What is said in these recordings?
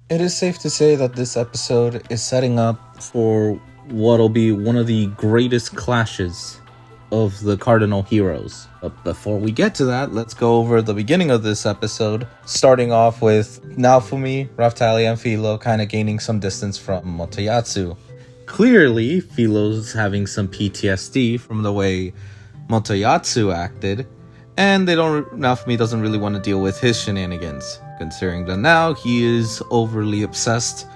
It is safe to say that this episode is setting up for what'll be one of the greatest clashes of the Cardinal heroes. But before we get to that, let's go over the beginning of this episode, starting off with Naofumi, Raphtalia, and Filo kind of gaining some distance from Motoyatsu. Clearly, Filo's having some PTSD from the way Motoyatsu acted, and Naofumi doesn't really want to deal with his shenanigans, considering that now he is overly obsessed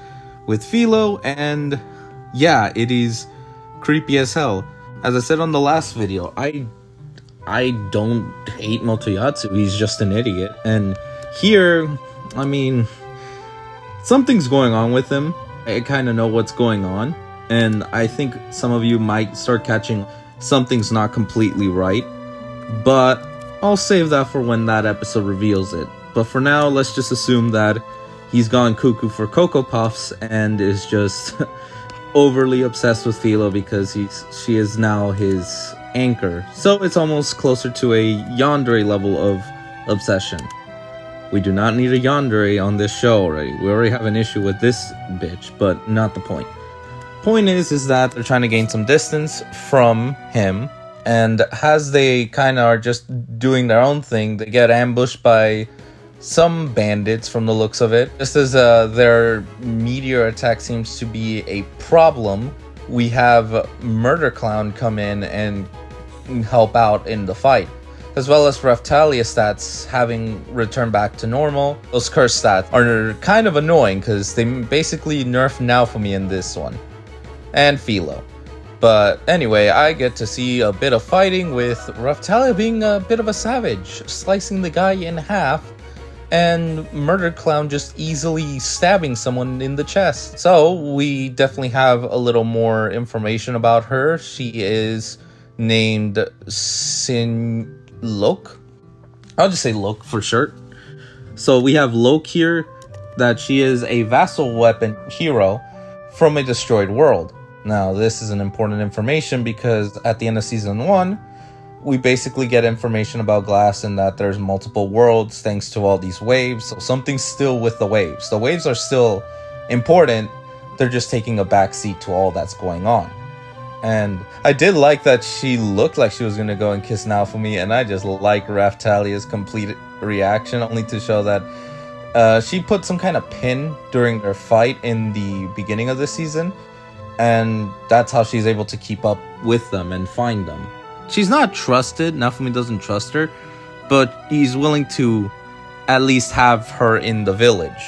with Filo, and yeah, it is creepy as hell. As I said on the last video, I don't hate Motoyatsu, he's just an idiot, and here, I mean, something's going on with him. I kind of know what's going on, and I think some of you might start catching something's not completely right, but I'll save that for when that episode reveals it. But for now, let's just assume that he's gone cuckoo for Cocoa Puffs and is just overly obsessed with Filo because she is now his anchor. So it's almost closer to a yandere level of obsession. We do not need a yandere on this show already. We already have an issue with this bitch, but not the point. Point is that they're trying to gain some distance from him, and as they kind of are just doing their own thing, they get ambushed by some bandits from the looks of it. Just as their meteor attack seems to be a problem, we have Murder Clown come in and help out in the fight, as well as Raphtalia stats having returned back to normal. Those curse stats are kind of annoying because they basically nerf Naofumi in this one, and Filo. But anyway, I get to see a bit of fighting with Raphtalia being a bit of a savage, slicing the guy in half, and Murder Clown just easily stabbing someone in the chest. So we definitely have a little more information about her. She is named Lok. I'll just say Lok for short. So we have Lok here, that she is a vassal weapon hero from a destroyed world. Now, this is an important information because at the end of Season 1, we basically get information about Glass and that there's multiple worlds thanks to all these waves. So something's still with the waves. The waves are still important. They're just taking a backseat to all that's going on. And I did like that she looked like she was going to go and kiss Naofumi, and I just like Raphtalia's complete reaction, only to show that she put some kind of pin during their fight in the beginning of the season. And that's how she's able to keep up with them and find them. She's not trusted. Naofumi doesn't trust her, but he's willing to at least have her in the village.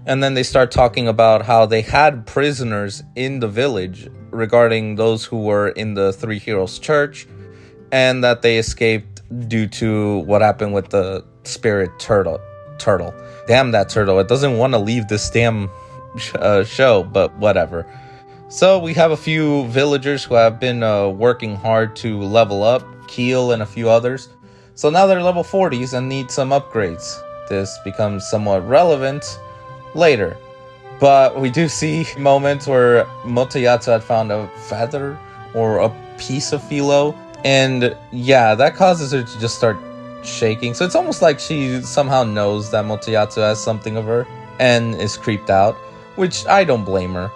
And then they start talking about how they had prisoners in the village regarding those who were in the Three Heroes Church, and that they escaped due to what happened with the spirit turtle. Damn that turtle. It doesn't want to leave this damn show, but whatever. So we have a few villagers who have been working hard to level up, Keel and a few others. So now they're level 40s and need some upgrades. This becomes somewhat relevant later. But we do see moments where Motoyatsu had found a feather or a piece of Filo. And yeah, that causes her to just start shaking. So it's almost like she somehow knows that Motoyatsu has something of her and is creeped out, which I don't blame her.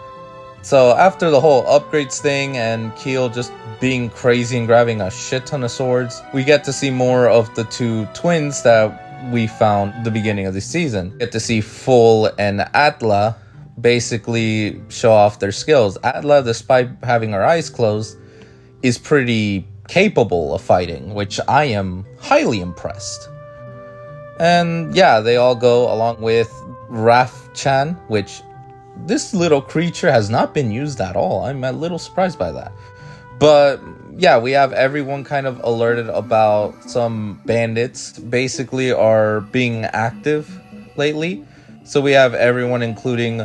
So after the whole upgrades thing and Keel just being crazy and grabbing a shit ton of swords, we get to see more of the two twins that we found at the beginning of the season. Get to see Full and Atla basically show off their skills. Atla, despite having her eyes closed, is pretty capable of fighting, which I am highly impressed. And yeah, they all go along with Raf-chan, which this little creature has not been used at all. I'm a little surprised by that. But yeah, we have everyone kind of alerted about some bandits basically are being active lately. So we have everyone, including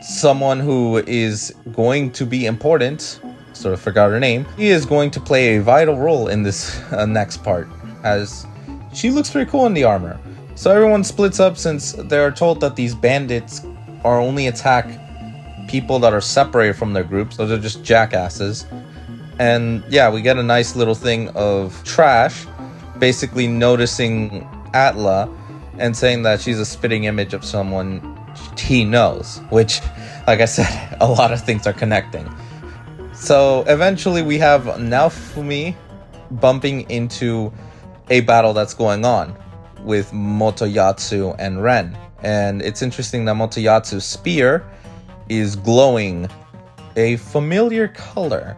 someone who is going to be important. Sort of forgot her name. He is going to play a vital role in this next part, as she looks pretty cool in the armor. So everyone splits up since they're told that these bandits are only attack people that are separated from their group, so they're just jackasses. And yeah, we get a nice little thing of Trash basically noticing Atla and saying that she's a spitting image of someone he knows, which, like I said, a lot of things are connecting. So eventually we have Naofumi bumping into a battle that's going on with Motoyatsu and Ren. And it's interesting that Motoyatsu's spear is glowing a familiar color.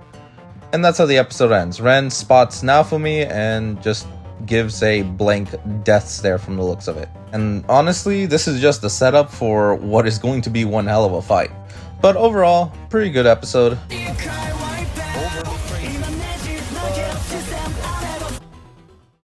And that's how the episode ends. Ren spots Naofumi and just gives a blank death stare from the looks of it. And honestly, this is just the setup for what is going to be one hell of a fight. But overall, pretty good episode.